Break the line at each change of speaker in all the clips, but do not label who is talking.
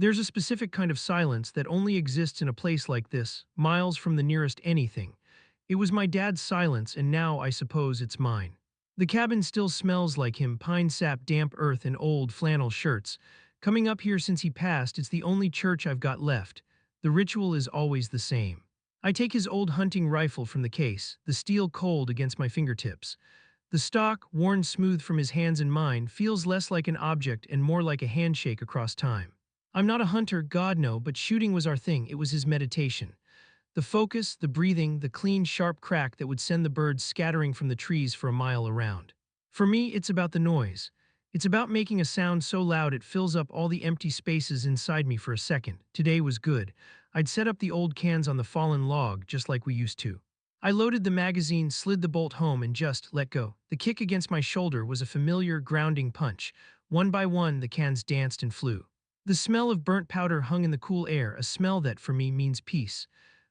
There's a specific kind of silence that only exists in a place like this, miles from the nearest anything. It was my dad's silence, and now I suppose it's mine. The cabin still smells like him, pine sap, damp earth, and old flannel shirts. Coming up here since he passed, it's the only church I've got left. The ritual is always the same. I take his old hunting rifle from the case, the steel cold against my fingertips. The stock, worn smooth from his hands and mine, feels less like an object and more like a handshake across time. I'm not a hunter, God no, but shooting was our thing. It was his meditation. The focus, the breathing, the clean, sharp crack that would send the birds scattering from the trees for a mile around. For me, it's about the noise. It's about making a sound so loud it fills up all the empty spaces inside me for a second. Today was good. I'd set up the old cans on the fallen log, just like we used to. I loaded the magazine, slid the bolt home, and just let go. The kick against my shoulder was a familiar, grounding punch. One by one, the cans danced and flew. The smell of burnt powder hung in the cool air, a smell that, for me, means peace.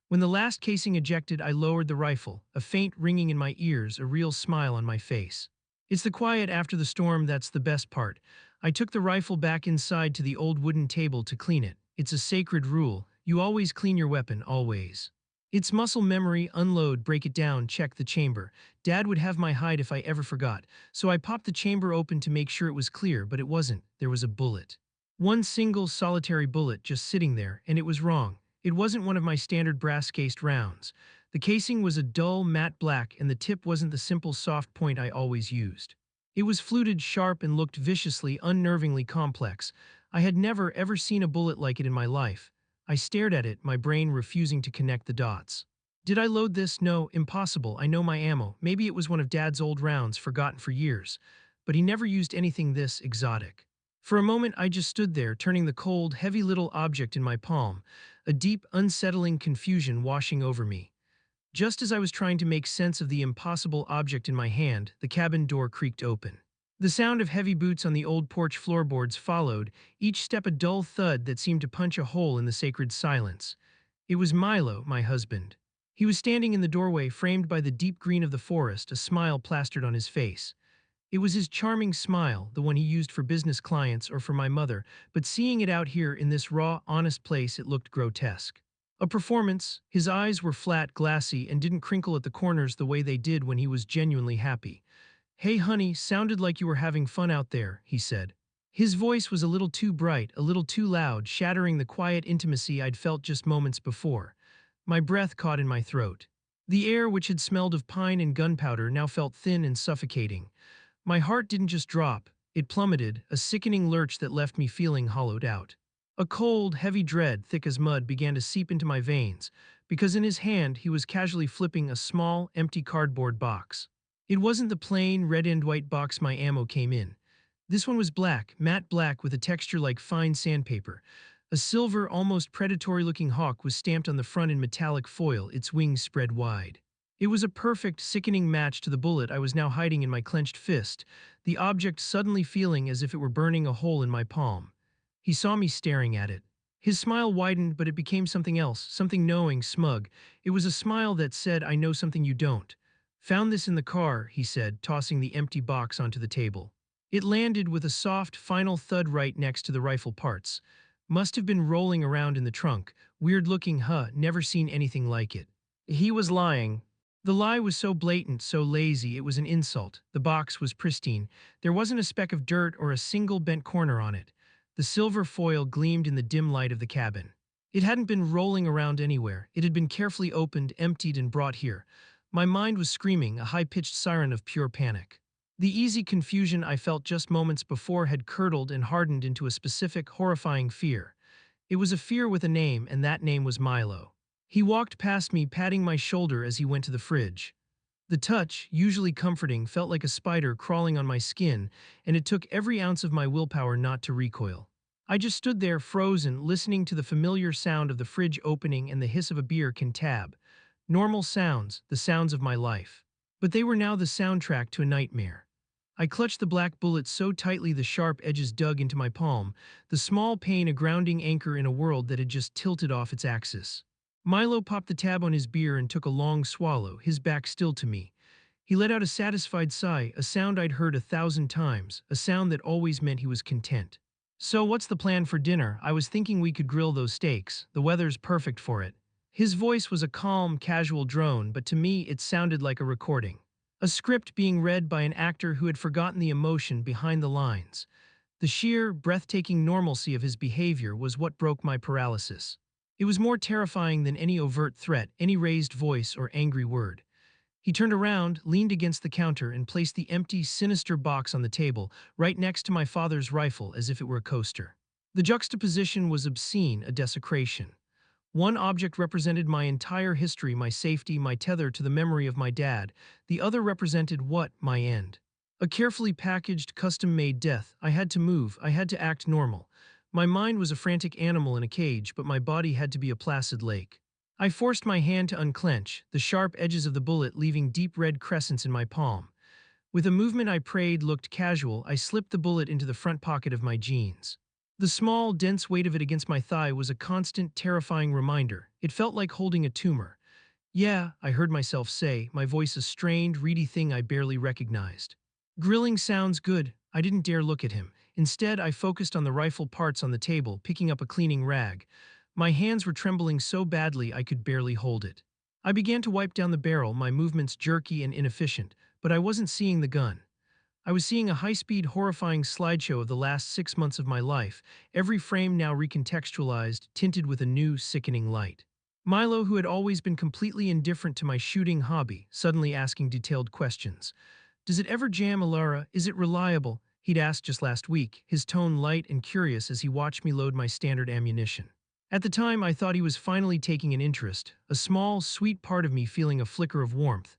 When the last casing ejected, I lowered the rifle, a faint ringing in my ears, a real smile on my face. It's the quiet after the storm that's the best part. I took the rifle back inside to the old wooden table to clean it. It's a sacred rule. You always clean your weapon, always. It's muscle memory, unload, break it down, check the chamber. Dad would have my hide if I ever forgot, so I popped the chamber open to make sure it was clear, but it wasn't. There was a bullet. One single, solitary bullet just sitting there, and it was wrong. It wasn't one of my standard brass-cased rounds. The casing was a dull, matte black, and the tip wasn't the simple soft point I always used. It was fluted, sharp, and looked viciously, unnervingly complex. I had never, ever seen a bullet like it in my life. I stared at it, my brain refusing to connect the dots. Did I load this? No, impossible. I know my ammo. Maybe it was one of Dad's old rounds, forgotten for years. But he never used anything this exotic. For a moment, I just stood there, turning the cold, heavy little object in my palm, a deep, unsettling confusion washing over me. Just as I was trying to make sense of the impossible object in my hand, the cabin door creaked open. The sound of heavy boots on the old porch floorboards followed, each step a dull thud that seemed to punch a hole in the sacred silence. It was Milo, my husband. He was standing in the doorway, framed by the deep green of the forest, a smile plastered on his face. It was his charming smile, the one he used for business clients or for my mother, but seeing it out here in this raw, honest place, it looked grotesque. A performance. His eyes were flat, glassy, and didn't crinkle at the corners the way they did when he was genuinely happy. "Hey honey, sounded like you were having fun out there," he said. His voice was a little too bright, a little too loud, shattering the quiet intimacy I'd felt just moments before. My breath caught in my throat. The air, which had smelled of pine and gunpowder, now felt thin and suffocating. My heart didn't just drop, it plummeted, a sickening lurch that left me feeling hollowed out. A cold, heavy dread, thick as mud, began to seep into my veins, because in his hand he was casually flipping a small, empty cardboard box. It wasn't the plain, red and white box my ammo came in. This one was black, matte black with a texture like fine sandpaper. A silver, almost predatory-looking hawk was stamped on the front in metallic foil, its wings spread wide. It was a perfect, sickening match to the bullet I was now hiding in my clenched fist, the object suddenly feeling as if it were burning a hole in my palm. He saw me staring at it. His smile widened, but it became something else, something knowing, smug. It was a smile that said, "I know something you don't." "Found this in the car," he said, tossing the empty box onto the table. It landed with a soft, final thud right next to the rifle parts. Must have been rolling around in the trunk. Weird looking, huh? Never seen anything like it. He was lying. The lie was so blatant, so lazy, it was an insult. The box was pristine. There wasn't a speck of dirt or a single bent corner on it. The silver foil gleamed in the dim light of the cabin. It hadn't been rolling around anywhere. It had been carefully opened, emptied, and brought here. My mind was screaming, a high-pitched siren of pure panic. The easy confusion I felt just moments before had curdled and hardened into a specific, horrifying fear. It was a fear with a name, and that name was Milo. He walked past me, patting my shoulder as he went to the fridge. The touch, usually comforting, felt like a spider crawling on my skin, and it took every ounce of my willpower not to recoil. I just stood there, frozen, listening to the familiar sound of the fridge opening and the hiss of a beer can tab. Normal sounds, the sounds of my life. But they were now the soundtrack to a nightmare. I clutched the black bullet so tightly the sharp edges dug into my palm, the small pain a grounding anchor in a world that had just tilted off its axis. Milo popped the tab on his beer and took a long swallow, his back still to me. He let out a satisfied sigh, a sound I'd heard 1,000 times, a sound that always meant he was content. So what's the plan for dinner? I was thinking we could grill those steaks. The weather's perfect for it. His voice was a calm, casual drone, but to me it sounded like a recording. A script being read by an actor who had forgotten the emotion behind the lines. The sheer, breathtaking normalcy of his behavior was what broke my paralysis. It was more terrifying than any overt threat, any raised voice, or angry word. He turned around, leaned against the counter, and placed the empty, sinister box on the table, right next to my father's rifle, as if it were a coaster. The juxtaposition was obscene, a desecration. One object represented my entire history, my safety, my tether to the memory of my dad. The other represented what? My end. A carefully packaged, custom-made death. I had to move, I had to act normal. My mind was a frantic animal in a cage, but my body had to be a placid lake. I forced my hand to unclench, the sharp edges of the bullet leaving deep red crescents in my palm. With a movement I prayed looked casual, I slipped the bullet into the front pocket of my jeans. The small, dense weight of it against my thigh was a constant, terrifying reminder. It felt like holding a tumor. Yeah, I heard myself say, my voice a strained, reedy thing I barely recognized. Grilling sounds good. I didn't dare look at him. Instead, I focused on the rifle parts on the table, picking up a cleaning rag. My hands were trembling so badly I could barely hold it. I began to wipe down the barrel, my movements jerky and inefficient, but I wasn't seeing the gun. I was seeing a high-speed, horrifying slideshow of the last 6 months of my life, every frame now recontextualized, tinted with a new, sickening light. Milo, who had always been completely indifferent to my shooting hobby, suddenly asking detailed questions. Does it ever jam, Alara? Is it reliable? He'd asked just last week, his tone light and curious as he watched me load my standard ammunition. At the time, I thought he was finally taking an interest, a small, sweet part of me feeling a flicker of warmth.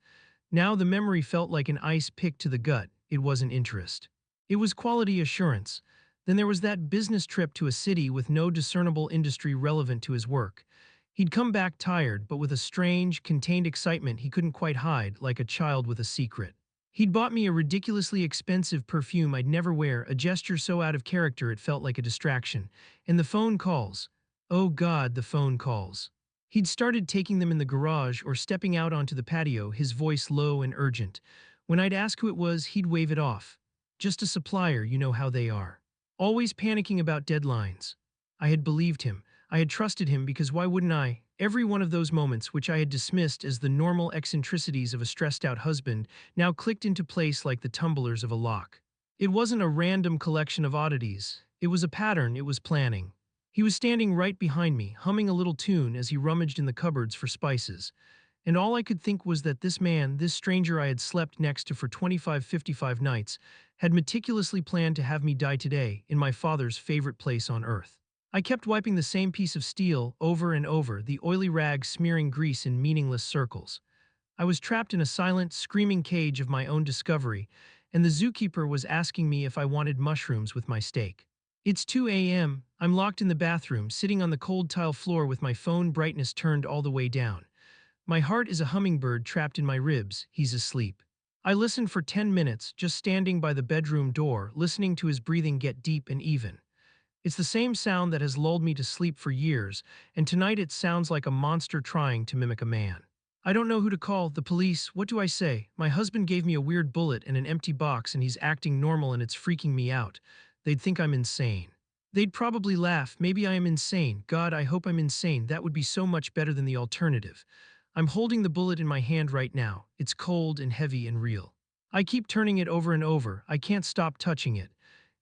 Now the memory felt like an ice pick to the gut. It wasn't interest. It was quality assurance. Then there was that business trip to a city with no discernible industry relevant to his work. He'd come back tired, but with a strange, contained excitement he couldn't quite hide, like a child with a secret. He'd bought me a ridiculously expensive perfume I'd never wear, a gesture so out of character it felt like a distraction. And the phone calls. Oh God, the phone calls. He'd started taking them in the garage or stepping out onto the patio, his voice low and urgent. When I'd ask who it was, he'd wave it off. Just a supplier, you know how they are. Always panicking about deadlines. I had believed him. I had trusted him because why wouldn't I? Every one of those moments, which I had dismissed as the normal eccentricities of a stressed-out husband, now clicked into place like the tumblers of a lock. It wasn't a random collection of oddities. It was a pattern, it was planning. He was standing right behind me, humming a little tune as he rummaged in the cupboards for spices. And all I could think was that this man, this stranger I had slept next to for 55 nights, had meticulously planned to have me die today in my father's favorite place on earth. I kept wiping the same piece of steel over and over, the oily rag smearing grease in meaningless circles. I was trapped in a silent, screaming cage of my own discovery, and the zookeeper was asking me if I wanted mushrooms with my steak. It's 2 a.m., I'm locked in the bathroom, sitting on the cold tile floor with my phone brightness turned all the way down. My heart is a hummingbird trapped in my ribs, he's asleep. I listened for 10 minutes, just standing by the bedroom door, listening to his breathing get deep and even. It's the same sound that has lulled me to sleep for years, and tonight it sounds like a monster trying to mimic a man. I don't know who to call, the police, what do I say? My husband gave me a weird bullet and an empty box and he's acting normal and it's freaking me out. They'd think I'm insane. They'd probably laugh, maybe I am insane. God, I hope I'm insane, that would be so much better than the alternative. I'm holding the bullet in my hand right now. It's cold and heavy and real. I keep turning it over and over. I can't stop touching it.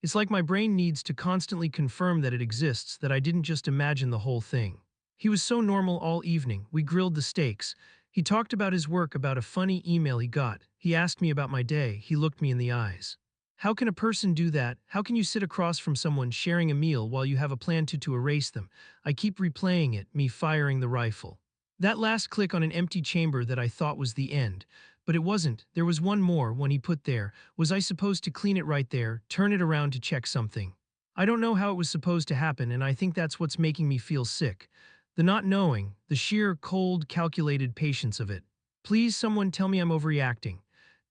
It's like my brain needs to constantly confirm that it exists, that I didn't just imagine the whole thing. He was so normal all evening. We grilled the steaks. He talked about his work, about a funny email he got. He asked me about my day. He looked me in the eyes. How can a person do that? How can you sit across from someone sharing a meal while you have a plan to erase them? I keep replaying it, me firing the rifle. That last click on an empty chamber that I thought was the end. But it wasn't. There was one more, one he put there. Was I supposed to clean it right there, turn it around to check something? I don't know how it was supposed to happen, and I think that's what's making me feel sick. The not knowing, the sheer, cold, calculated patience of it. Please someone tell me I'm overreacting.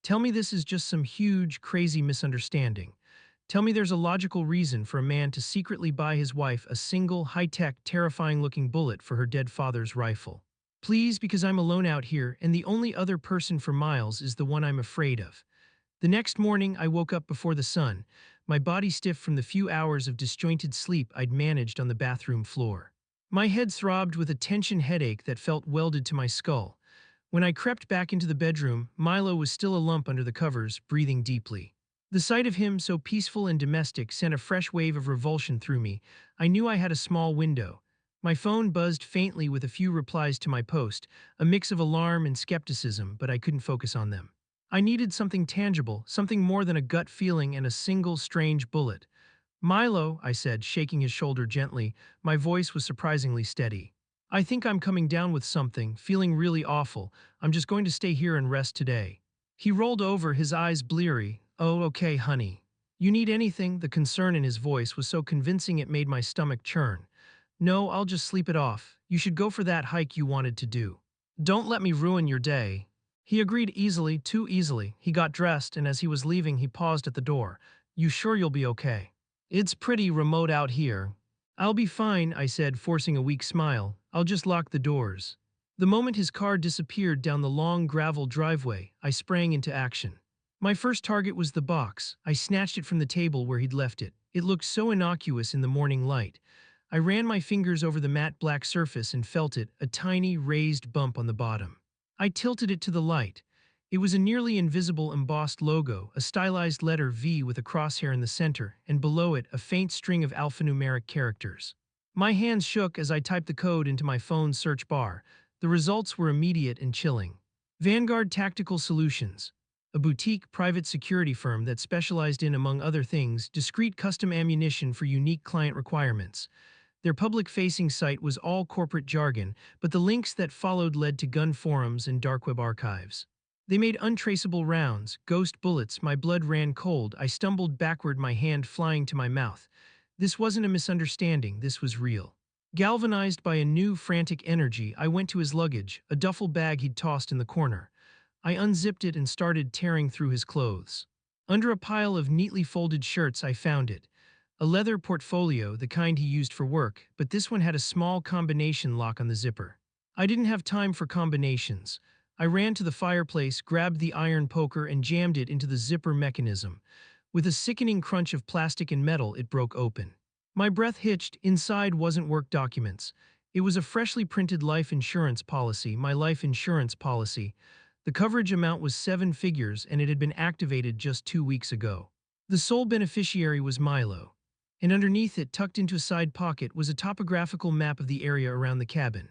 Tell me this is just some huge, crazy misunderstanding. Tell me there's a logical reason for a man to secretly buy his wife a single, high-tech, terrifying-looking bullet for her dead father's rifle. Please, because I'm alone out here, and the only other person for miles is the one I'm afraid of. The next morning, I woke up before the sun. my body stiff from the few hours of disjointed sleep I'd managed on the bathroom floor. My head throbbed with a tension headache that felt welded to my skull. When I crept back into the bedroom, Milo was still a lump under the covers, breathing deeply. The sight of him, so peaceful and domestic, sent a fresh wave of revulsion through me. I knew I had a small window. My phone buzzed faintly with a few replies to my post, a mix of alarm and skepticism, but I couldn't focus on them. I needed something tangible, something more than a gut feeling and a single strange bullet. Milo, I said, shaking his shoulder gently. My voice was surprisingly steady. I think I'm coming down with something, feeling really awful. I'm just going to stay here and rest today. He rolled over, his eyes bleary. Oh, okay, honey. You need anything? The concern in his voice was so convincing it made my stomach churn. No, I'll just sleep it off. You should go for that hike you wanted to do. Don't let me ruin your day. He agreed easily, too easily. He got dressed, and as he was leaving, he paused at the door. You sure you'll be okay? It's pretty remote out here. I'll be fine, I said, forcing a weak smile. I'll just lock the doors. The moment his car disappeared down the long gravel driveway, I sprang into action. My first target was the box. I snatched it from the table where he'd left it. It looked so innocuous in the morning light. I ran my fingers over the matte black surface and felt it, a tiny, raised bump on the bottom. I tilted it to the light. It was a nearly invisible embossed logo, a stylized letter V with a crosshair in the center, and below it, a faint string of alphanumeric characters. My hands shook as I typed the code into my phone's search bar. The results were immediate and chilling. Vanguard Tactical Solutions, a boutique private security firm that specialized in, among other things, discreet custom ammunition for unique client requirements. Their public-facing site was all corporate jargon, but the links that followed led to gun forums and dark web archives. They made untraceable rounds, ghost bullets. My blood ran cold. I stumbled backward, my hand flying to my mouth. This wasn't a misunderstanding, this was real. Galvanized by a new, frantic energy, I went to his luggage, a duffel bag he'd tossed in the corner. I unzipped it and started tearing through his clothes. Under a pile of neatly folded shirts, I found it. A leather portfolio, the kind he used for work, but this one had a small combination lock on the zipper. I didn't have time for combinations. I ran to the fireplace, grabbed the iron poker, and jammed it into the zipper mechanism. With a sickening crunch of plastic and metal, it broke open. My breath hitched. Inside wasn't work documents. It was a freshly printed life insurance policy, my life insurance policy. The coverage amount was 7 figures, and it had been activated just 2 weeks ago. The sole beneficiary was Milo. And underneath it, tucked into a side pocket, was a topographical map of the area around the cabin.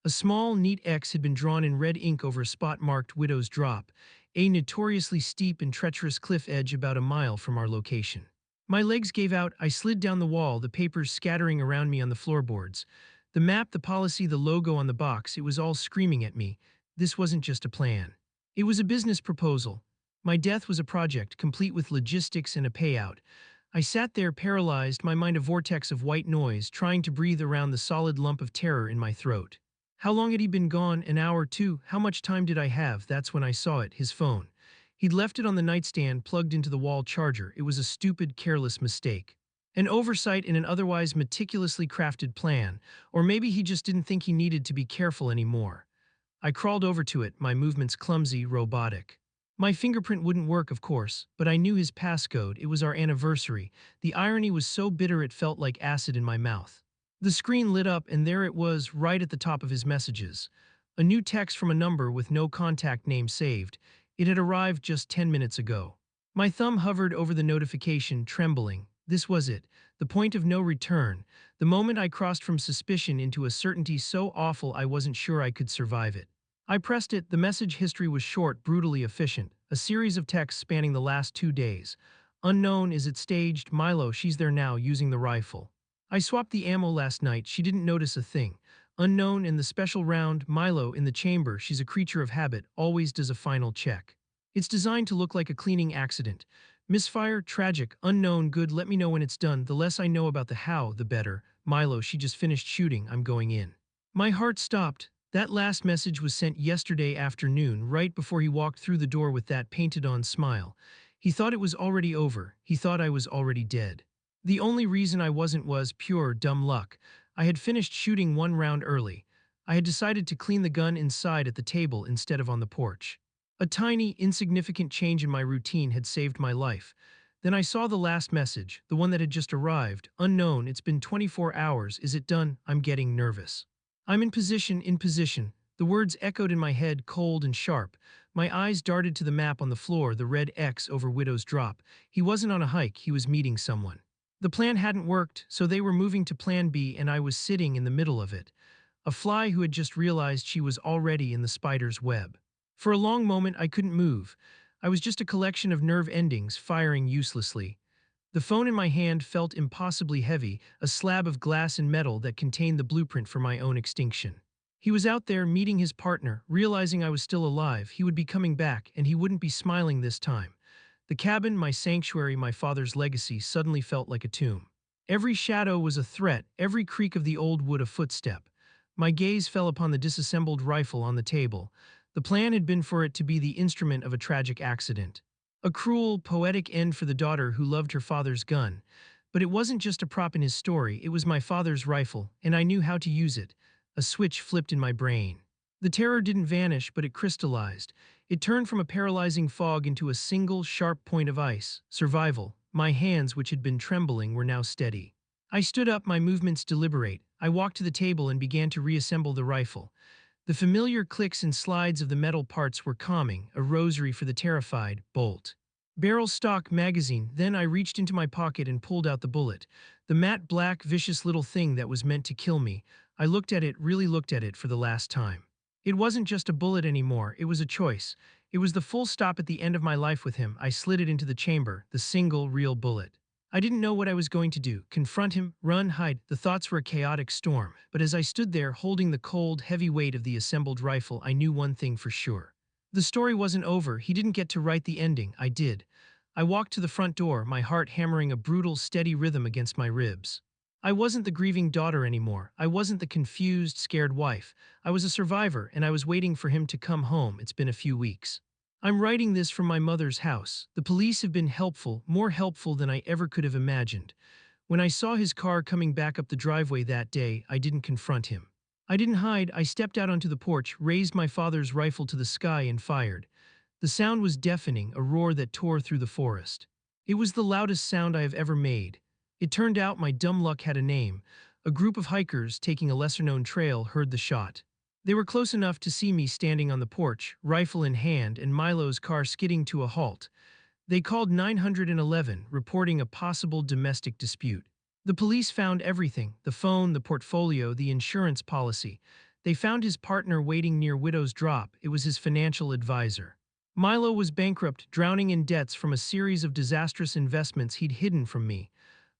A small, neat X had been drawn in red ink over a spot marked Widow's Drop, a notoriously steep and treacherous cliff edge about a mile from our location. My legs gave out. I slid down the wall, the papers scattering around me on the floorboards. The map, the policy, the logo on the box, it was all screaming at me. This wasn't just a plan. It was a business proposal. My death was a project, complete with logistics and a payout. I sat there paralyzed, my mind a vortex of white noise, trying to breathe around the solid lump of terror in my throat. How long had he been gone? An hour, 2? How much time did I have? That's when I saw it, his phone. He'd left it on the nightstand, plugged into the wall charger. It was a stupid, careless mistake. An oversight in an otherwise meticulously crafted plan, or maybe he just didn't think he needed to be careful anymore. I crawled over to it, my movements clumsy, robotic. My fingerprint wouldn't work, of course, but I knew his passcode. It was our anniversary. The irony was so bitter it felt like acid in my mouth. The screen lit up, and there it was, right at the top of his messages. A new text from a number with no contact name saved. It had arrived just 10 minutes ago. My thumb hovered over the notification, trembling. This was it, the point of no return, the moment I crossed from suspicion into a certainty so awful I wasn't sure I could survive it. I pressed it. The message history was short, brutally efficient, a series of texts spanning the last 2 days. Unknown, is it staged? Milo, she's there now, using the rifle. I swapped the ammo last night, she didn't notice a thing. Unknown, in the special round. Milo, in the chamber, she's a creature of habit, always does a final check. It's designed to look like a cleaning accident. Misfire, tragic. Unknown, good, let me know when it's done. The less I know about the how, the better. Milo, she just finished shooting, I'm going in. My heart stopped. That last message was sent yesterday afternoon, right before he walked through the door with that painted-on smile. He thought it was already over. He thought I was already dead. The only reason I wasn't was pure dumb luck. I had finished shooting 1 round early. I had decided to clean the gun inside at the table instead of on the porch. A tiny, insignificant change in my routine had saved my life. Then I saw the last message, the one that had just arrived. Unknown, it's been 24 hours. Is it done? I'm getting nervous. I'm in position, in position. The words echoed in my head, cold and sharp. My eyes darted to the map on the floor, the red X over Widow's Drop. He wasn't on a hike, he was meeting someone. The plan hadn't worked, so they were moving to plan B, and I was sitting in the middle of it. A fly who had just realized she was already in the spider's web. For a long moment, I couldn't move. I was just a collection of nerve endings firing uselessly. The phone in my hand felt impossibly heavy, a slab of glass and metal that contained the blueprint for my own extinction. He was out there meeting his partner, realizing I was still alive. He would be coming back, and he wouldn't be smiling this time. The cabin, my sanctuary, my father's legacy, suddenly felt like a tomb. Every shadow was a threat, every creak of the old wood a footstep. My gaze fell upon the disassembled rifle on the table. The plan had been for it to be the instrument of a tragic accident. A cruel, poetic end for the daughter who loved her father's gun. But it wasn't just a prop in his story, it was my father's rifle, and I knew how to use it. A switch flipped in my brain. The terror didn't vanish, but it crystallized. It turned from a paralyzing fog into a single, sharp point of ice. Survival. My hands, which had been trembling, were now steady. I stood up, my movements deliberate. I walked to the table and began to reassemble the rifle. The familiar clicks and slides of the metal parts were calming, a rosary for the terrified. Bolt. Barrel, stock, magazine. Then I reached into my pocket and pulled out the bullet. The matte black, vicious little thing that was meant to kill me. I looked at it, really looked at it for the last time. It wasn't just a bullet anymore, it was a choice. It was the full stop at the end of my life with him. I slid it into the chamber, the single, real bullet. I didn't know what I was going to do. Confront him, run, hide. The thoughts were a chaotic storm. But as I stood there, holding the cold, heavy weight of the assembled rifle, I knew one thing for sure. The story wasn't over. He didn't get to write the ending. I did. I walked to the front door, my heart hammering a brutal, steady rhythm against my ribs. I wasn't the grieving daughter anymore. I wasn't the confused, scared wife. I was a survivor, and I was waiting for him to come home. It's been a few weeks. I'm writing this from my mother's house. The police have been helpful, more helpful than I ever could have imagined. When I saw his car coming back up the driveway that day, I didn't confront him. I didn't hide. I stepped out onto the porch, raised my father's rifle to the sky, and fired. The sound was deafening, a roar that tore through the forest. It was the loudest sound I have ever made. It turned out my dumb luck had a name. A group of hikers taking a lesser-known trail heard the shot. They were close enough to see me standing on the porch, rifle in hand, and Milo's car skidding to a halt. They called 911, reporting a possible domestic dispute. The police found everything: the phone, the portfolio, the insurance policy. They found his partner waiting near Widow's Drop. It was his financial advisor. Milo was bankrupt, drowning in debts from a series of disastrous investments he'd hidden from me.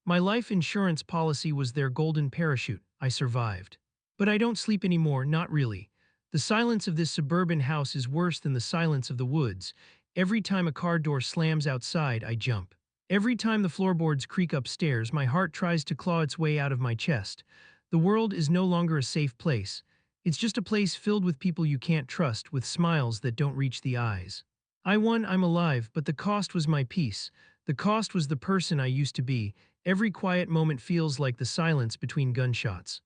My life insurance policy was their golden parachute. I survived. But I don't sleep anymore, not really. The silence of this suburban house is worse than the silence of the woods. Every time a car door slams outside, I jump. Every time the floorboards creak upstairs, my heart tries to claw its way out of my chest. The world is no longer a safe place. It's just a place filled with people you can't trust, with smiles that don't reach the eyes. I won, I'm alive, but the cost was my peace. The cost was the person I used to be. Every quiet moment feels like the silence between gunshots.